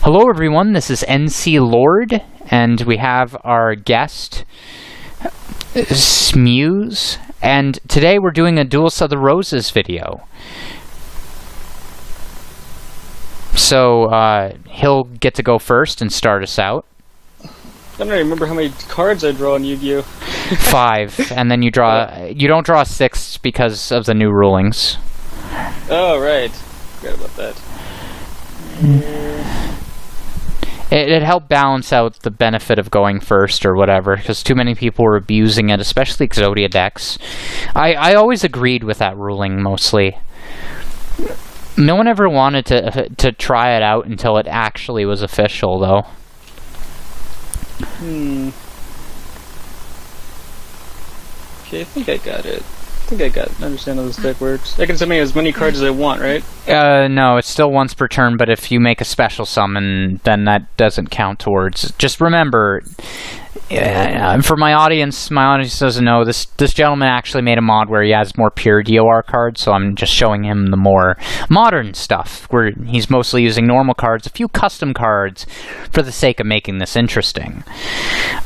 Hello everyone, this is NC Lord, and we have our guest, Smeows, and today we're doing a Duels of the Roses video. So, he'll get to go first and start us out. I don't remember how many cards I draw in Yu-Gi-Oh! 5, and then you don't draw 6 because of the new rulings. Oh, right. Forgot about that. It helped balance out the benefit of going first or whatever, because too many people were abusing it, especially Exodia decks. I always agreed with that ruling, mostly. No one ever wanted to try it out until it actually was official, though. Okay, I think I got it. I understand how this deck works. I can summon as many cards as I want, right? No, it's still once per turn, but if you make a special summon, then that doesn't count towards. Just remember, for my audience doesn't know, this gentleman actually made a mod where he has more pure DOR cards, so I'm just showing him the more modern stuff, where he's mostly using normal cards, a few custom cards, for the sake of making this interesting.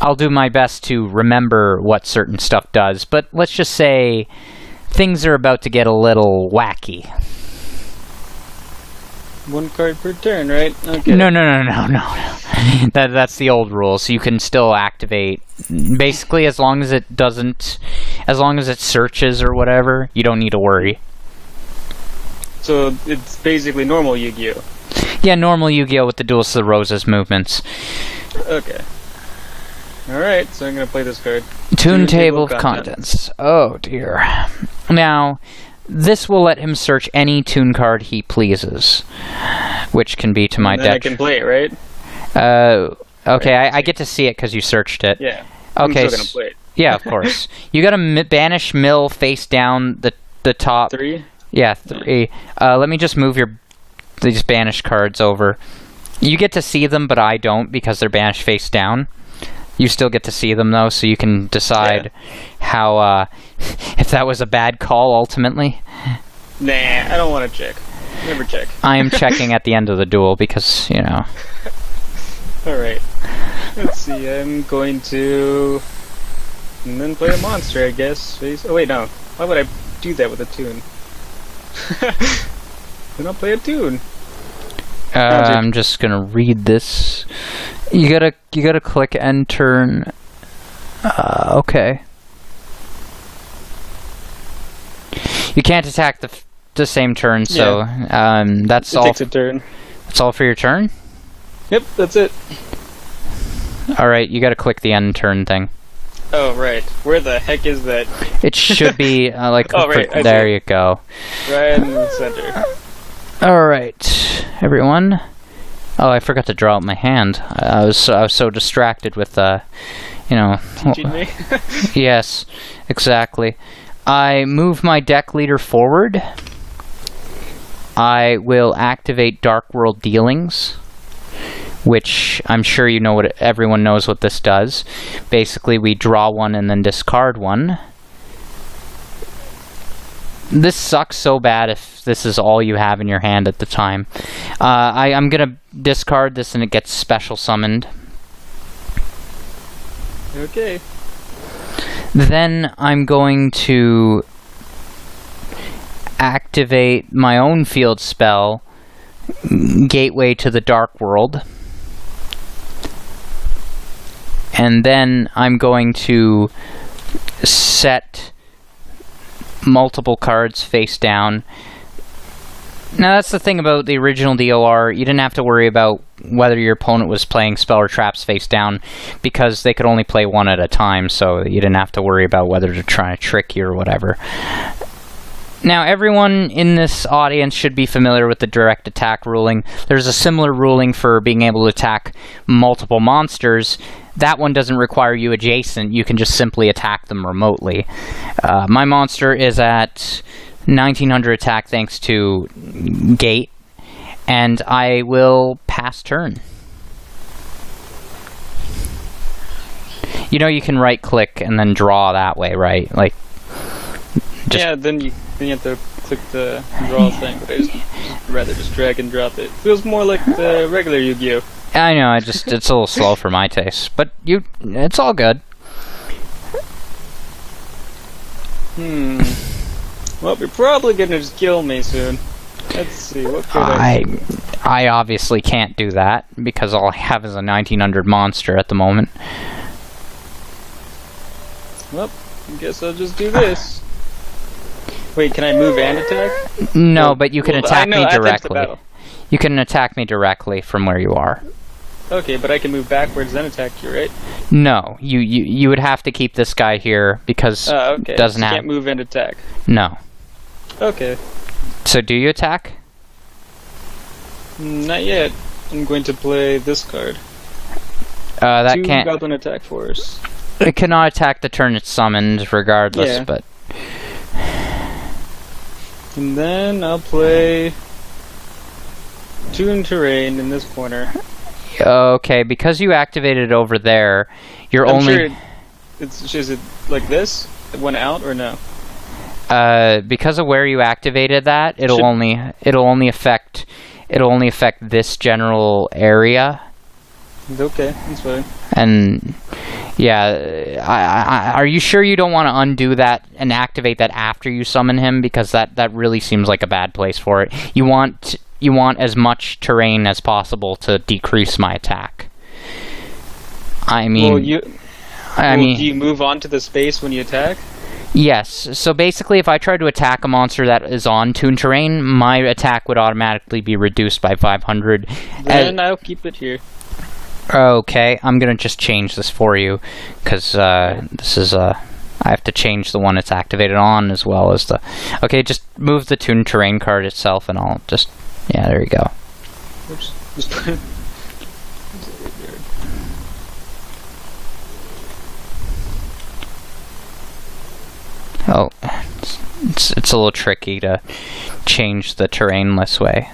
I'll do my best to remember what certain stuff does, but let's just say things are about to get a little wacky. 1 card per turn, right? Okay. No. That's the old rule. So you can still activate, basically, as long as it searches or whatever, you don't need to worry. So it's basically normal Yu-Gi-Oh! Yeah, normal Yu-Gi-Oh! With the Duels of the Roses movements. Okay. Alright, so I'm gonna play this card. Toon Table of Contents. Oh dear. Now, this will let him search any Toon card he pleases, which can be to my deck. I can play it, right? Okay, I get to see it because you searched it. Yeah. Okay. I'm still gonna play it. Yeah, of course. You gotta banish mill face down the top. 3? Yeah, 3. Let me just move these banished cards over. You get to see them, but I don't because they're banished face down. You still get to see them, though, so you can decide how, if that was a bad call, ultimately. Nah, I don't want to check. Never check. I am checking at the end of the duel, because, you know. Alright. Let's see, I'm going to... and then play a monster, I guess. Oh, wait, no. Why would I do that with a Toon? Then I'll play a Toon. I'm just gonna read this. You gotta click end turn. Okay. You can't attack the same turn, so that's all. It takes a turn. That's all for your turn? Yep, that's it. Alright, you gotta click the end turn thing. Oh, right. Where the heck is that? It should be, like, oh, right, there you go. Right in the center. Alright, everyone. Oh, I forgot to draw out my hand. I was so distracted with, you know... Teaching me? Yes, exactly. I move my deck leader forward. I will activate Dark World Dealings, which I'm sure you know everyone knows what this does. Basically, we draw one and then discard one. This sucks so bad if this is all you have in your hand at the time. I'm gonna discard this and it gets special summoned. Okay. Then I'm going to activate my own field spell, Gateway to the Dark World. And then I'm going to set multiple cards face down. Now that's the thing about the original DOR, you didn't have to worry about whether your opponent was playing spell or traps face down, because they could only play one at a time, so you didn't have to worry about whether to try to trick you or whatever. Now everyone in this audience should be familiar with the direct attack ruling. There's a similar ruling for being able to attack multiple monsters. That one doesn't require you adjacent, you can just simply attack them remotely. My monster is at 1900 attack thanks to Gate, and I will pass turn. You know you can right click and then draw that way, right? Like, yeah, then you have to took the draw thing, but I'd rather just drag and drop it. Feels more like the regular Yu-Gi-Oh! I know, it's a little slow for my taste, but it's all good. Well, you're probably gonna just kill me soon. Let's see, what could I obviously can't do that, because all I have is a 1900 monster at the moment. Well, I guess I'll just do this. Wait, can I move and attack? No, but you can attack me directly. Battle. You can attack me directly from where you are. Okay, but I can move backwards then attack you, right? No, you would have to keep this guy here because okay. doesn't have. Can't move and attack. No. Okay. So do you attack? Not yet. I'm going to play this card. That 2 can't. Goblin attack force. It cannot attack the turn it's summoned, regardless. Yeah. But. And then I'll play Toon terrain in this corner. Okay, because you activated over there, you're I'm only. Sure is it like this? It went out or no? Because of where you activated that, it'll only affect this general area. Okay, that's fine. And yeah, are you sure you don't want to undo that and activate that after you summon him? Because that really seems like a bad place for it. You want as much terrain as possible to decrease my attack. I mean, do you move on to the space when you attack? Yes. So basically, if I try to attack a monster that is on Toon terrain, my attack would automatically be reduced by 500. Then I'll keep it here. Okay, I'm gonna just change this for you, because this is I have to change the one it's activated on as well as the. Okay, just move the Toon terrain card itself, and I'll just. Yeah, there you go. Oops. Just put it. Oh, it's a little tricky to change the terrain this way.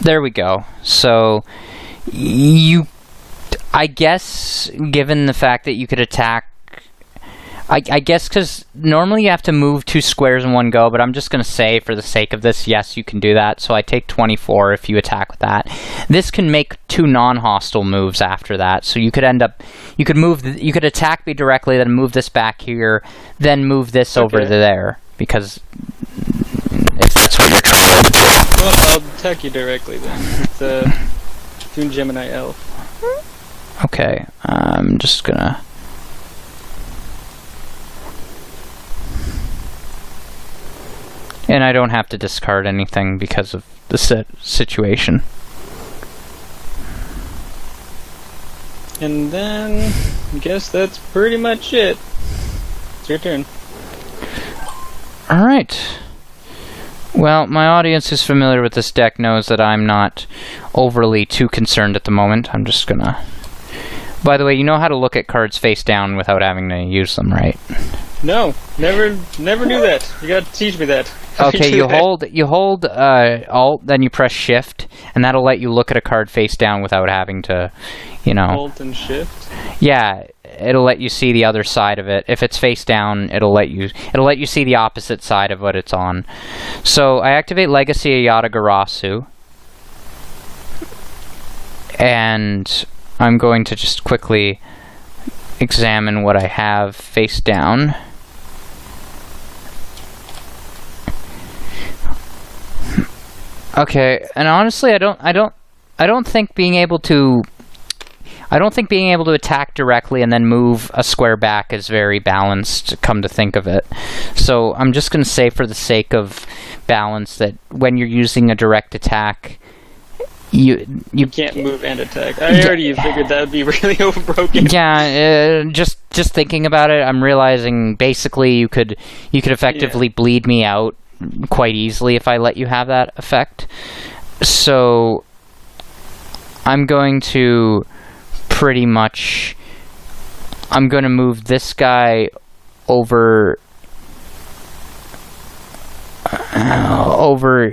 There we go. So, I guess, given the fact that you could attack, I guess because normally you have to move 2 squares in one go, but I'm just going to say, for the sake of this, yes, you can do that. So I take 24 if you attack with that. This can make 2 non-hostile moves after that. So you could end up, you could attack me directly, then move this back here, then move this over to there, because if that's what you're trying to do. Well, I'll attack you directly then. With the Toon Gemini Elf. Okay, I'm just gonna. And I don't have to discard anything because of the situation. And then, I guess that's pretty much it. It's your turn. Alright. Well, my audience who's familiar with this deck knows that I'm not overly too concerned at the moment. I'm just gonna... By the way, you know how to look at cards face down without having to use them, right? No, never knew that. You gotta teach me that. Okay, you hold Alt, then you press Shift, and that'll let you look at a card face down without having to, Alt and Shift? Yeah, it'll let you see the other side of it. If it's face down, it'll let you see the opposite side of what it's on. So I activate Legacy Yatagarasu, and I'm going to just quickly examine what I have face down. Okay, and honestly, I don't think being able to attack directly and then move a square back is very balanced, come to think of it. So I'm just going to say, for the sake of balance, that when you're using a direct attack, you can't move and attack. I already figured that would be really overbroken. Yeah, just thinking about it, I'm realizing basically you could effectively bleed me out quite easily if I let you have that effect. So I'm going to move this guy over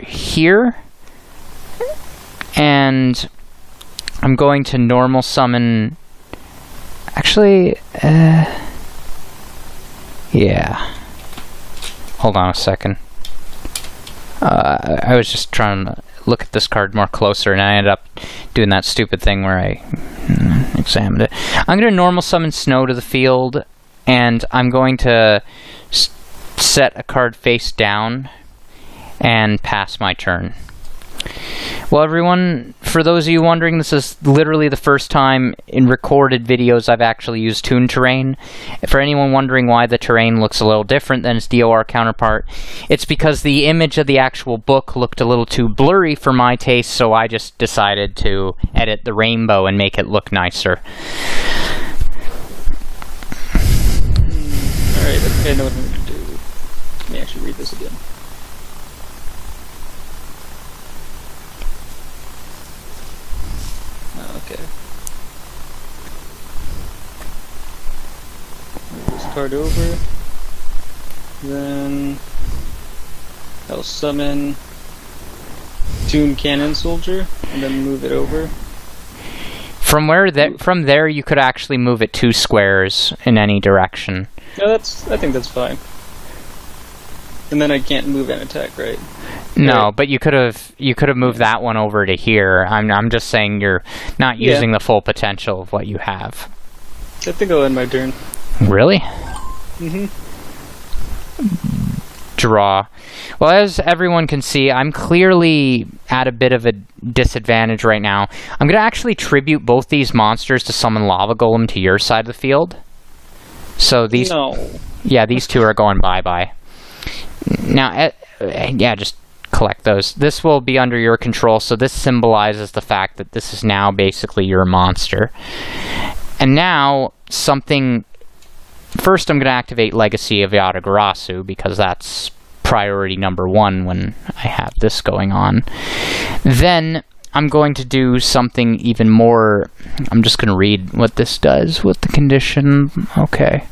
here, and I'm going to normal summon. Actually, Yeah. Hold on a second. I was just trying to look at this card more closer, and I ended up doing that stupid thing where I examined it. I'm going to normal summon Snow to the field, and I'm going to set a card face down and pass my turn. Well, everyone, for those of you wondering, this is literally the first time in recorded videos I've actually used Toon terrain. For anyone wondering why the terrain looks a little different than its DOR counterpart, it's because the image of the actual book looked a little too blurry for my taste, so I just decided to edit the rainbow and make it look nicer. Alright, okay, I know what I'm going to do. Let me actually read this again. Okay. Move this card over. Then I'll summon Toon Cannon Soldier and then move it over. From there you could actually move it 2 squares in any direction. No, I think that's fine. And then I can't move and attack, right? No, but you could have moved that one over to here. I'm just saying you're not using the full potential of what you have. I think I'll end my turn. Really? Mm-hmm. Draw. Well, as everyone can see, I'm clearly at a bit of a disadvantage right now. I'm going to actually tribute both these monsters to summon Lava Golem to your side of the field. So these... No. Yeah, these two are going bye-bye. Now, yeah, just collect those. This will be under your control, so this symbolizes the fact that this is now basically your monster. And now, something... First, I'm going to activate Legacy of Yatagarasu, because that's priority number 1 when I have this going on. Then, I'm going to do something even more... I'm just going to read what this does with the condition. Okay.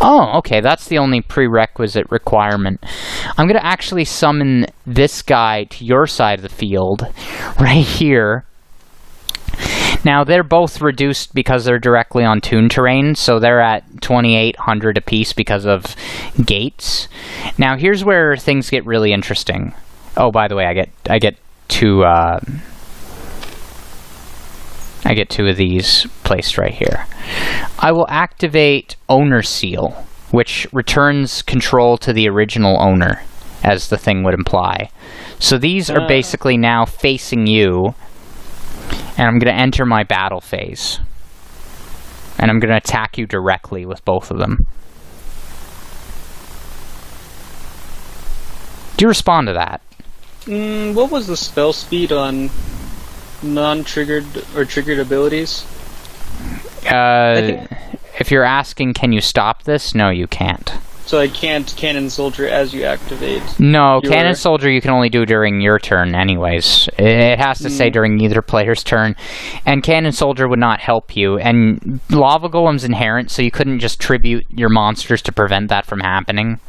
Oh, okay, that's the only prerequisite requirement. I'm going to actually summon this guy to your side of the field, right here. Now, they're both reduced because they're directly on Toon terrain, so they're at 2,800 apiece because of gates. Now, here's where things get really interesting. Oh, by the way, I get two of these placed right here. I will activate Owner Seal, which returns control to the original owner, as the thing would imply. So these are basically now facing you, and I'm going to enter my battle phase. And I'm going to attack you directly with both of them. Do you respond to that? What was the spell speed on non-triggered or triggered abilities? If you're asking, can you stop this? No, you can't. So I can't Cannon Soldier as you activate? No, Cannon Soldier you can only do during your turn anyways. It has to say during either player's turn. And Cannon Soldier would not help you. And Lava Golem's inherent, so you couldn't just tribute your monsters to prevent that from happening.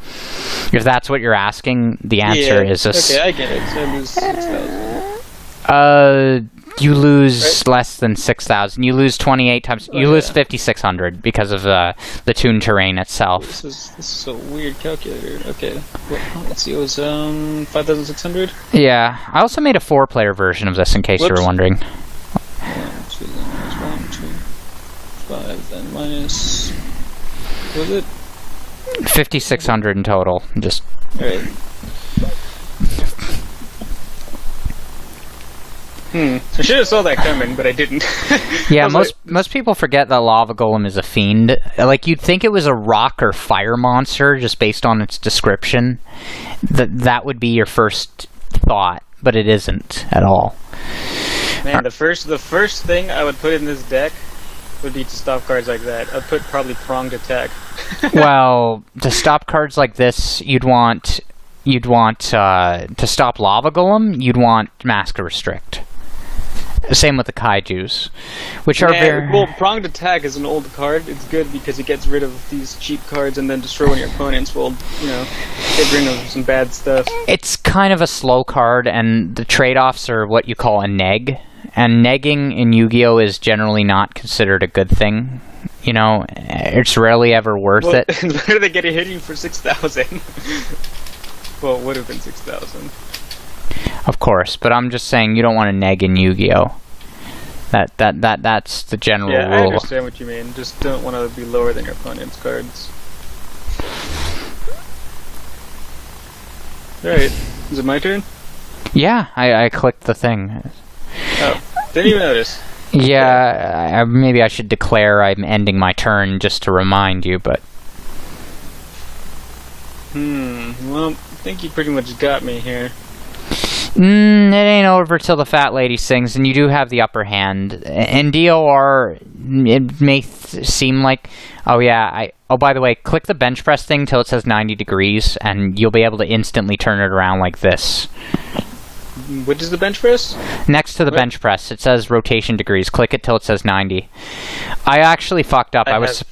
If that's what you're asking, the answer is... Okay, I get it. So I lose 6,000. You lose less than 6,000. You lose 28 times. You lose 5,600 because of the Toon terrain itself. This is a weird calculator. Okay, let's see. It was 5,600. Yeah, I also made a 4-player version of this in case you were wondering. 1, 2, then minus 1, 2, 5, then minus. What was it? 5,600 in total. Just. All right. I should have saw that coming, but I didn't. Yeah, most people forget that Lava Golem is a fiend. Like, you'd think it was a rock or fire monster just based on its description. That would be your first thought, but it isn't at all. Man, the first thing I would put in this deck would be to stop cards like that. I'd put probably Pronged Attack. Well, to stop cards like this, you'd want to stop Lava Golem, you'd want Mask Restrict. Same with the Kaijus, which are very... Well, Pronged Attack is an old card. It's good because it gets rid of these cheap cards and then destroy one of your opponents will, get rid of some bad stuff. It's kind of a slow card, and the trade-offs are what you call a neg. And negging in Yu-Gi-Oh! Is generally not considered a good thing. You know, it's rarely ever worth it. Where are they getting hitting for 6,000? Well, it would have been 6,000. Of course, but I'm just saying you don't want to neg in Yu-Gi-Oh. That's the general rule. I understand what you mean. Just don't want to be lower than your opponent's cards. Alright, is it my turn? Yeah, I clicked the thing. Oh, didn't even notice. Yeah, maybe I should declare I'm ending my turn just to remind you, but... Well, I think you pretty much got me here. It ain't over till the fat lady sings, and you do have the upper hand. In DOR, it may seem like... Oh yeah, oh, by the way, click the bench press thing till it says 90 degrees, and you'll be able to instantly turn it around like this. Which is the bench press? Next to the bench press, it says rotation degrees. Click it till it says 90. I actually fucked up. I was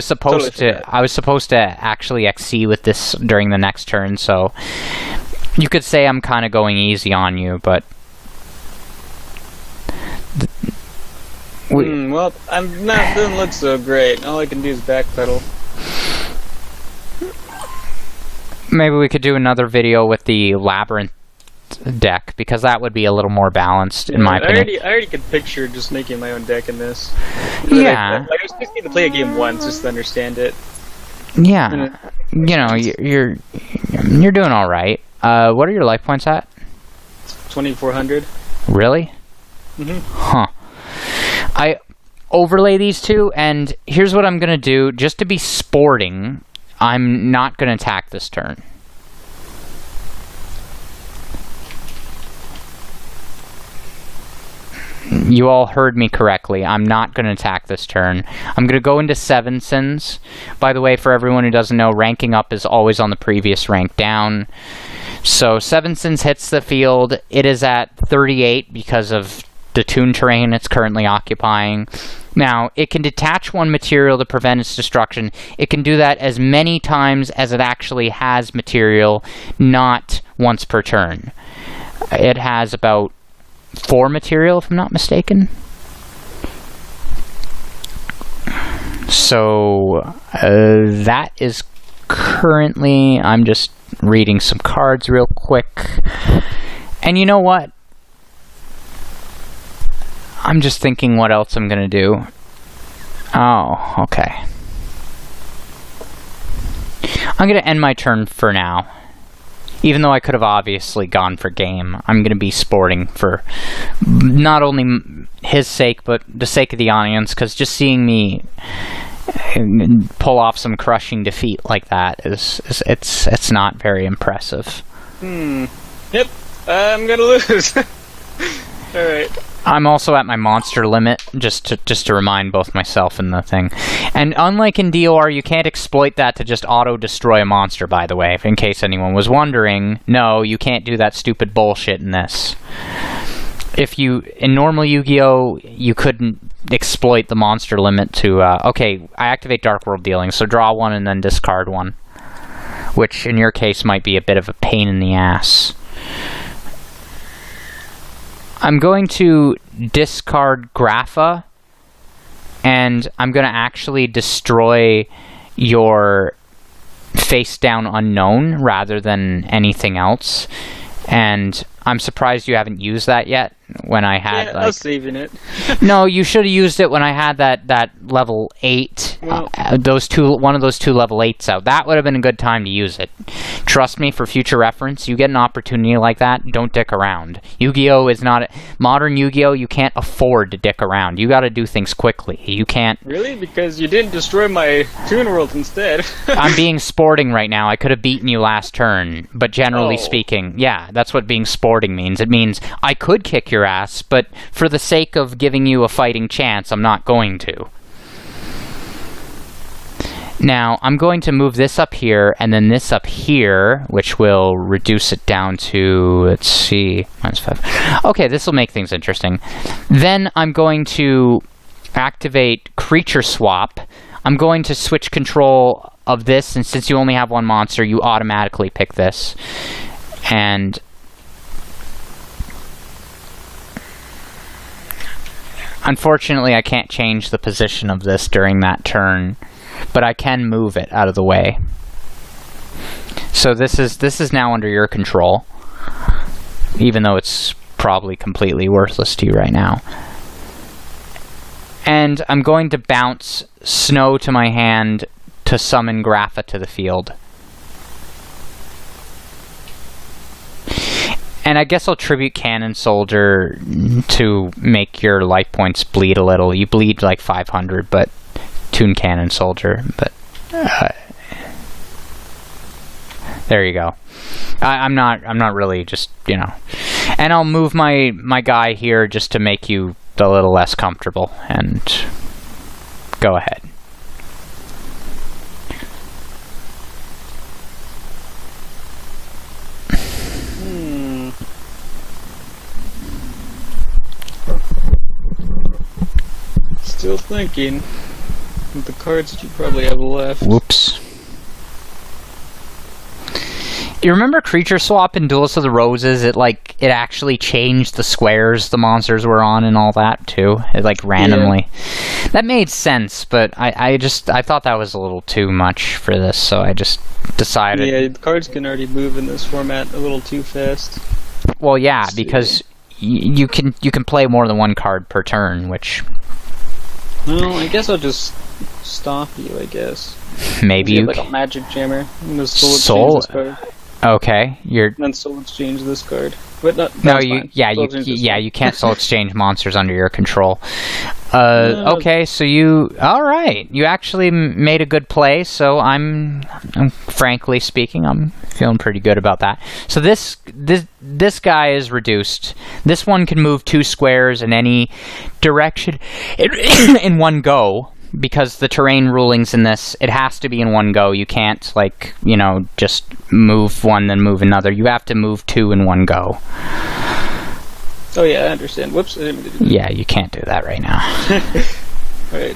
supposed to actually XC with this during the next turn, so you could say I'm kind of going easy on you, but well, I'm not doesn't look so great. All I can do is backpedal. Maybe we could do another video with the labyrinth deck, because that would be a little more balanced, in my opinion. I already could picture just making my own deck in this. Yeah. I was just need to play a game once just to understand it. Yeah. You know, you're doing all right. What are your life points at? 2,400. Really? Huh. I overlay these two, and here's what I'm gonna do. Just to be sporting, I'm not gonna attack this turn. You all heard me correctly. I'm not going to attack this turn. I'm going to go into 7 sins. By the way, for everyone who doesn't know, ranking up is always on the previous rank down. So 7 sins hits the field. It is at 38 because of the Toon terrain it's currently occupying. Now, it can detach one material to prevent its destruction. It can do that as many times as it actually has material, not once per turn. It has about 4 material, if I'm not mistaken. So, that is currently... I'm just reading some cards real quick. And you know what? I'm just thinking what else I'm gonna do. Oh, okay. I'm gonna end my turn for now. Even though I could have obviously gone for game, I'm going to be sporting for not only his sake, but the sake of the audience, because just seeing me pull off some crushing defeat like that it's not very impressive. Yep, I'm going to lose. Alright. I'm also at my monster limit, just to remind both myself and the thing. And unlike in DOR, you can't exploit that to just auto-destroy a monster, by the way, in case anyone was wondering. No, you can't do that stupid bullshit in this. In normal Yu-Gi-Oh, you couldn't exploit the monster limit to, okay, I activate Dark World Dealing, so draw one and then discard one. Which, in your case, might be a bit of a pain in the ass. I'm going to discard Grapha, and I'm going to actually destroy your face-down unknown rather than anything else. And I'm surprised you haven't used that yet. When I had, I was saving it. No, you should have used it when I had that level 8. Well, one of those 2 level 8s out. That would have been a good time to use it. Trust me, for future reference, you get an opportunity like that, don't dick around. Yu-Gi-Oh is not modern Yu-Gi-Oh. You can't afford to dick around. You got to do things quickly. You can't. Really? Because you didn't destroy my Toon World instead. I'm being sporting right now. I could have beaten you last turn, but generally speaking, yeah, that's what being sporting means. It means I could kick your ass, but for the sake of giving you a fighting chance, I'm not going to. Now, I'm going to move this up here, and then this up here, which will reduce it down to, let's see, -5. Okay, this will make things interesting. Then I'm going to activate Creature Swap. I'm going to switch control of this, and since you only have one monster, you automatically pick this. And Unfortunately, I can't change the position of this during that turn, but I can move it out of the way. So this is now under your control, even though it's probably completely worthless to you right now. And I'm going to bounce Snow to my hand to summon Grapha to the field. And I guess I'll tribute Cannon Soldier to make your life points bleed a little. You bleed like 500, but Toon Cannon Soldier. But there you go. I'm not really just, you know. And I'll move my guy here just to make you a little less comfortable. And go ahead. Still thinking with the cards that you probably have left. Whoops. You remember Creature Swap in Duelist of the Roses? It actually changed the squares the monsters were on and all that too. It randomly. Yeah. That made sense, but I thought that was a little too much for this, so I just decided. Yeah, the cards can already move in this format a little too fast. Well, yeah, because you can play more than one card per turn, which. Well, I guess I'll just stop you, I guess. Maybe you like a magic jammer. I'm gonna soul exchange this card. Okay, then soul exchange this card. But you can't soul exchange monsters under your control. Okay, so all right. You actually made a good play, so I'm frankly speaking, I'm feeling pretty good about that. So this guy is reduced. This one can move 2 squares in any direction in one go. Because the terrain rulings in this, it has to be in one go. You can't, just move one then move another. You have to move 2 in one go. Oh yeah, I understand. Whoops, I didn't mean to do that. Yeah, you can't do that right now. Right.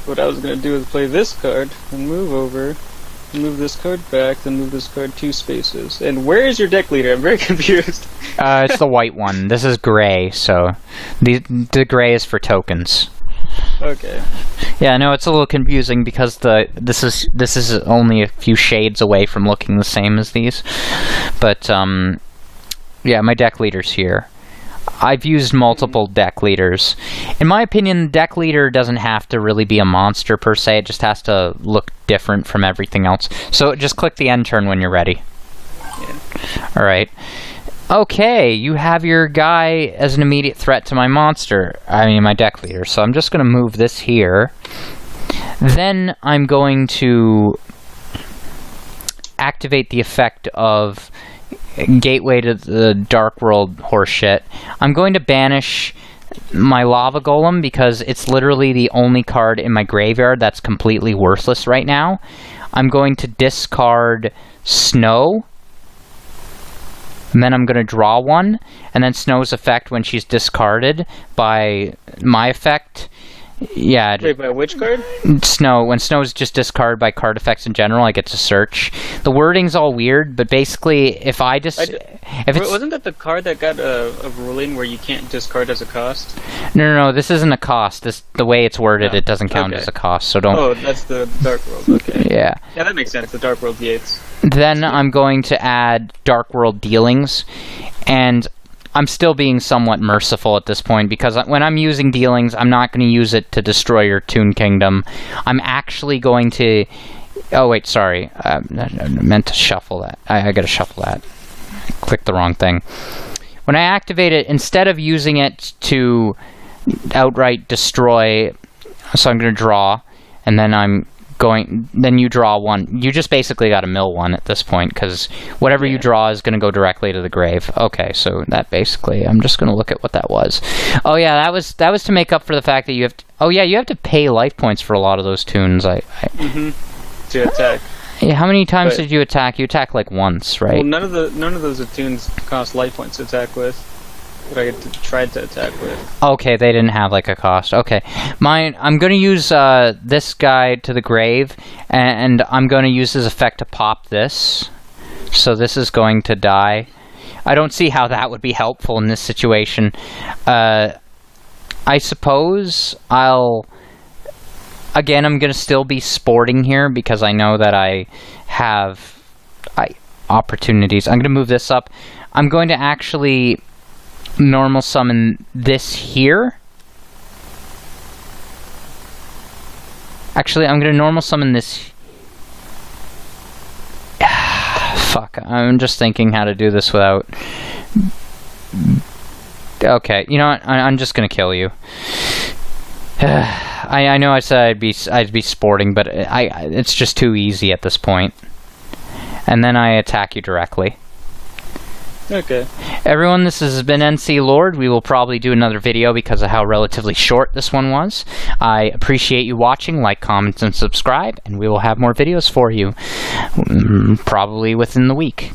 What I was going to do is play this card, and move over, and move this card back, then move this card 2 spaces. And where is your deck leader? I'm very confused. It's the white one. This is gray, so the gray is for tokens. Okay. Yeah, no, it's a little confusing because this is only a few shades away from looking the same as these. But yeah, my deck leader's here. I've used multiple deck leaders. In my opinion, the deck leader doesn't have to really be a monster per se. It just has to look different from everything else. So just click the end turn when you're ready. Yeah. All right. Okay, you have your guy as an immediate threat to my monster. I mean, my deck leader. So I'm just going to move this here. Then I'm going to activate the effect of Gateway to the Dark World horseshit. I'm going to banish my Lava Golem because it's literally the only card in my graveyard that's completely worthless right now. I'm going to discard Snow. And then I'm going to draw one, and then Snow's effect when she's discarded by my effect. Yeah. Wait, by which card? Snow. When Snow's just discarded by card effects in general, I get to search. The wording's all weird, but basically, if wasn't that the card that got a ruling where you can't discard as a cost? No. This isn't a cost. The way it's worded, it doesn't count as a cost. So don't. Oh, that's the Dark World. Okay. Yeah. Yeah, that makes sense. The Dark World Gates. Then I'm going to add Dark World Dealings, and I'm still being somewhat merciful at this point, because when I'm using Dealings, I'm not going to use it to destroy your Toon Kingdom. I'm actually going to... Oh, wait, sorry. I meant to shuffle that. I got to shuffle that. I clicked the wrong thing. When I activate it, instead of using it to outright destroy... So I'm going to draw, and then then you draw one. You just basically got to mill one at this point, because whatever you draw is going to go directly to the grave. Okay, so that basically, I'm just going to look at what that was. Oh yeah, that was to make up for the fact that you have to, you have to pay life points for a lot of those tunes. To attack. Yeah, how many times did you attack? You attack like once, right? Well, none of those tunes cost life points to attack with. That I tried to attack with. Okay, they didn't have like a cost. Okay, I'm going to use this guy to the grave, and I'm going to use his effect to pop this. So this is going to die. I don't see how that would be helpful in this situation. I suppose I'll... Again, I'm going to still be sporting here because I know that I have opportunities. I'm going to move this up. I'm going to actually normal summon this here. Actually, I'm going to normal summon this. Fuck, I'm just thinking how to do this without... Okay, you know what? I'm just going to kill you. I know I said I'd be sporting, but it's just too easy at this point. And then I attack you directly. Okay. Everyone, this has been NC Lord. We will probably do another video because of how relatively short this one was. I appreciate you watching. Like, comment, and subscribe, and we will have more videos for you probably within the week.